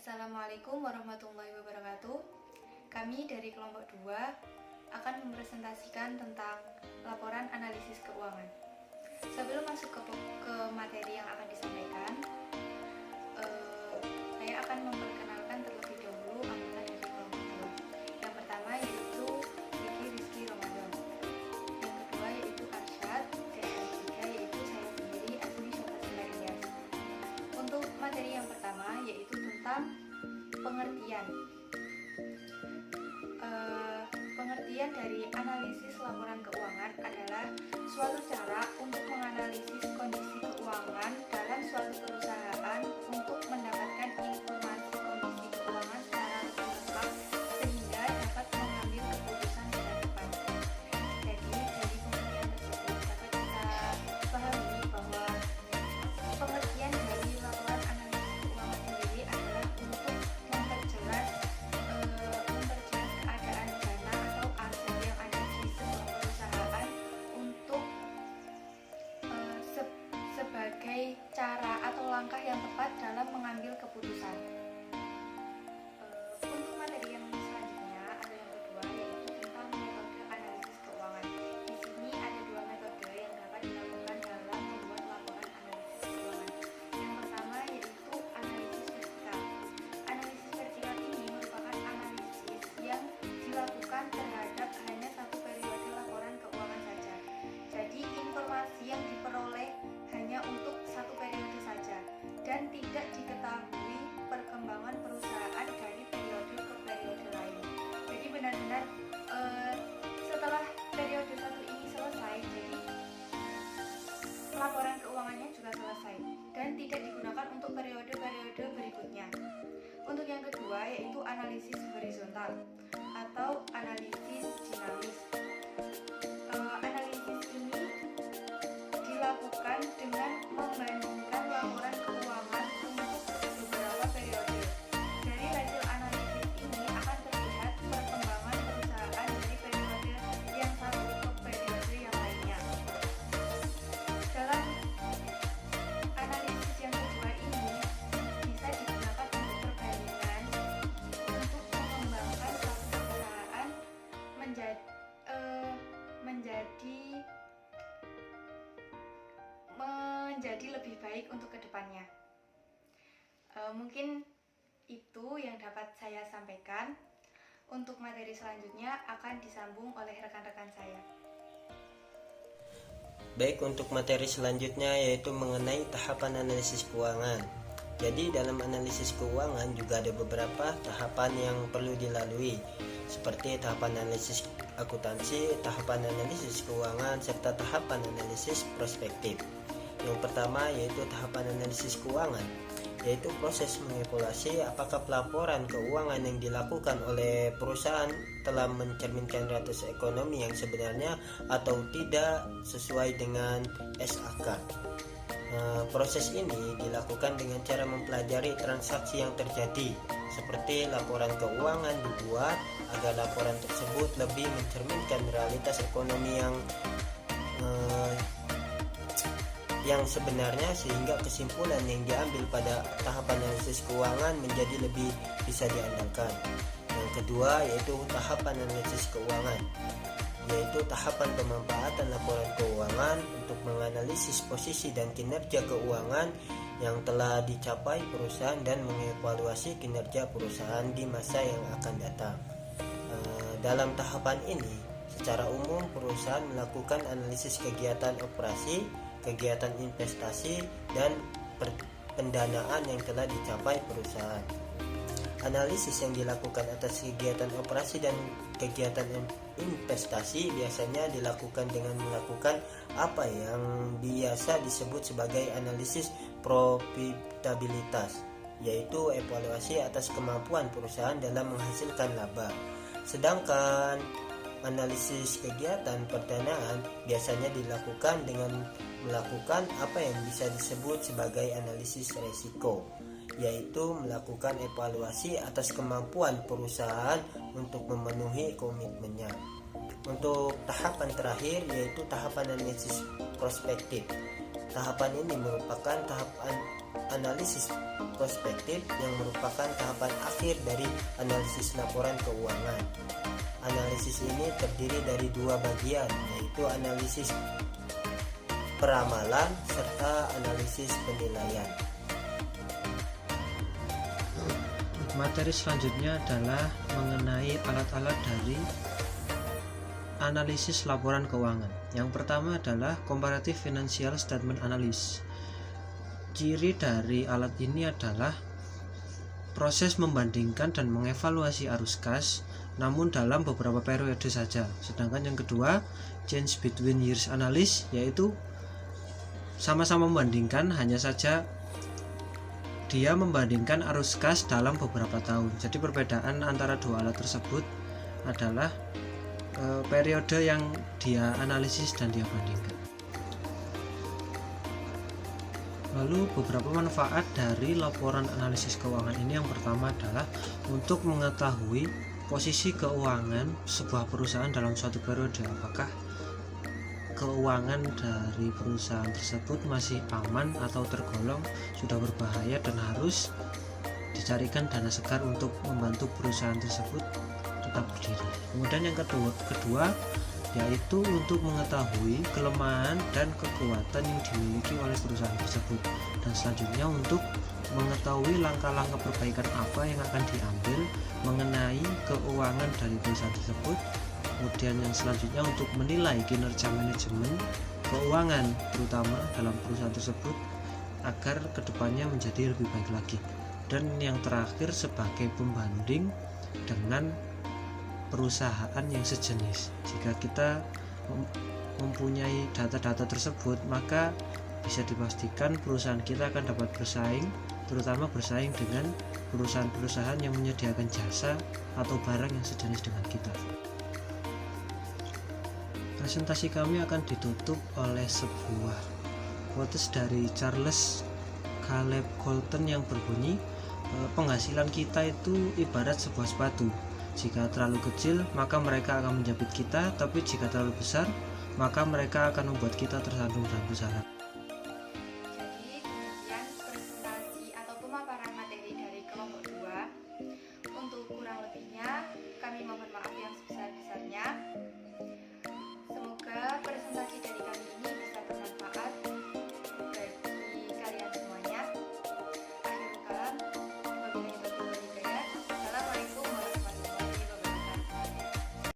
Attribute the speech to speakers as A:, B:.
A: Assalamualaikum warahmatullahi wabarakatuh. Kami dari kelompok 2 akan mempresentasikan tentang laporan analisis keuangan. Sebelum masuk ke materi yang akan disampaikan, saya akan memperkenalkan terlebih dahulu anggota dari kelompok 2. Yang pertama yaitu Vicky Rizky Ramadan. Yang kedua yaitu Arsyad, dan yang ketiga yaitu saya sendiri Asmi Syafasinaryas. Untuk materi yang pertama yaitu tentang pengertian. Pengertian dari analisis laporan keuangan adalah suatu cara untuk menganalisis kondisi keuangan dalam suatu perusahaan untuk mendapatkan informasi kondisi keuangan secara lebih lengkap sehingga dapat mengambil keputusan ke depan. Jadi dari pengertian tersebut dapat kita pahami bahwa pengertian dari laporan analisis keuangan sendiri adalah untuk memperjelas keadaan dana atau aset yang ada di sebuah perusahaan untuk sebagai cara atau langkah yang tepat dalam mengambil keputusan. Untuk materi yang selanjutnya atau yang kedua yaitu tentang metode analisis keuangan. Di sini ada dua metode yang dapat dilakukan dalam membuat laporan analisis keuangan. Yang pertama yaitu analisis vertikal. Analisis vertikal ini merupakan analisis yang dilakukan terhadap hanya satu periode laporan keuangan saja. Jadi informasi yang diperoleh hanya untuk satu periode saja dan tidak diketahui perkembangan perusahaan dari periode ke periode lain. Jadi benar-benar setelah periode satu ini selesai, jadi laporan keuangannya juga selesai dan tidak digunakan untuk periode-periode berikutnya. Untuk yang kedua yaitu analisis horizontal atau analisis dinamis. Analisis ini dilakukan dengan membandingkan laporan keuangan untuk beberapa periode. Dari hasil analisis ini akan terlihat perkembangan perusahaan dari periode yang satu ke periode yang lainnya. Dalam analisis yang kedua ini bisa digunakan untuk perbandingan untuk mengembangkan suatu perusahaan menjadi lebih baik untuk kedepannya. Mungkin itu yang dapat saya sampaikan. Untuk materi selanjutnya akan disambung oleh rekan-rekan saya.
B: Baik, untuk materi selanjutnya yaitu mengenai tahapan analisis keuangan. Jadi dalam analisis keuangan juga ada beberapa tahapan yang perlu dilalui, seperti tahapan analisis akuntansi, tahapan analisis keuangan, serta tahapan analisis prospektif. Yang pertama yaitu tahapan analisis keuangan, yaitu proses mengevaluasi apakah pelaporan keuangan yang dilakukan oleh perusahaan telah mencerminkan realitas ekonomi yang sebenarnya atau tidak sesuai dengan SAK. Proses ini dilakukan dengan cara mempelajari transaksi yang terjadi, seperti laporan keuangan dibuat agar laporan tersebut lebih mencerminkan realitas ekonomi yang sebenarnya, sehingga kesimpulan yang diambil pada tahapan analisis keuangan menjadi lebih bisa diandalkan. Yang kedua yaitu tahapan analisis keuangan, yaitu tahapan pemanfaatan laporan keuangan untuk menganalisis posisi dan kinerja keuangan yang telah dicapai perusahaan dan mengevaluasi kinerja perusahaan di masa yang akan datang. Dalam tahapan ini, secara umum perusahaan melakukan analisis kegiatan operasi, kegiatan investasi, dan pendanaan yang telah dicapai perusahaan. Analisis yang dilakukan atas kegiatan operasi dan kegiatan investasi biasanya dilakukan dengan melakukan apa yang biasa disebut sebagai analisis profitabilitas, yaitu evaluasi atas kemampuan perusahaan dalam menghasilkan laba. Sedangkan analisis kegiatan pendanaan biasanya dilakukan dengan melakukan apa yang bisa disebut sebagai analisis resiko, yaitu melakukan evaluasi atas kemampuan perusahaan untuk memenuhi komitmennya. Untuk tahapan terakhir yaitu tahapan analisis prospektif, Tahapan ini merupakan tahapan analisis prospektif yang merupakan tahapan akhir dari analisis laporan keuangan. Analisis ini terdiri dari dua bagian, yaitu analisis peramalan serta analisis penilaian.
C: Materi selanjutnya adalah mengenai alat-alat dari analisis laporan keuangan. Yang pertama adalah Comparative Financial Statement Analysis. Ciri dari alat ini adalah proses membandingkan dan mengevaluasi arus kas, namun dalam beberapa periode saja. Sedangkan yang kedua, Change Between Years Analysis, yaitu sama-sama membandingkan, hanya saja dia membandingkan arus kas dalam beberapa tahun. Jadi perbedaan antara dua alat tersebut adalah periode yang dia analisis dan dia bandingkan. Lalu beberapa manfaat dari laporan analisis keuangan ini, yang pertama adalah untuk mengetahui posisi keuangan sebuah perusahaan dalam suatu periode. Apakah keuangan dari perusahaan tersebut masih aman atau tergolong sudah berbahaya dan harus dicarikan dana segar untuk membantu perusahaan tersebut tetap berdiri. Kemudian yang kedua yaitu untuk mengetahui kelemahan dan kekuatan yang dimiliki oleh perusahaan tersebut, dan selanjutnya untuk mengetahui langkah-langkah perbaikan apa yang akan diambil mengenai keuangan dari perusahaan tersebut. Kemudian yang selanjutnya untuk menilai kinerja manajemen keuangan terutama dalam perusahaan tersebut agar kedepannya menjadi lebih baik lagi. Dan yang terakhir sebagai pembanding dengan perusahaan yang sejenis. Jika kita mempunyai data-data tersebut, maka bisa dipastikan perusahaan kita akan dapat bersaing, terutama bersaing dengan perusahaan-perusahaan yang menyediakan jasa atau barang yang sejenis dengan kita. Presentasi kami akan ditutup oleh sebuah quotes dari Charles Caleb Colton yang berbunyi, penghasilan kita itu ibarat sebuah sepatu. Jika terlalu kecil, maka mereka akan menjepit kita, tapi jika terlalu besar, maka mereka akan membuat kita tersandung dalam pusaran.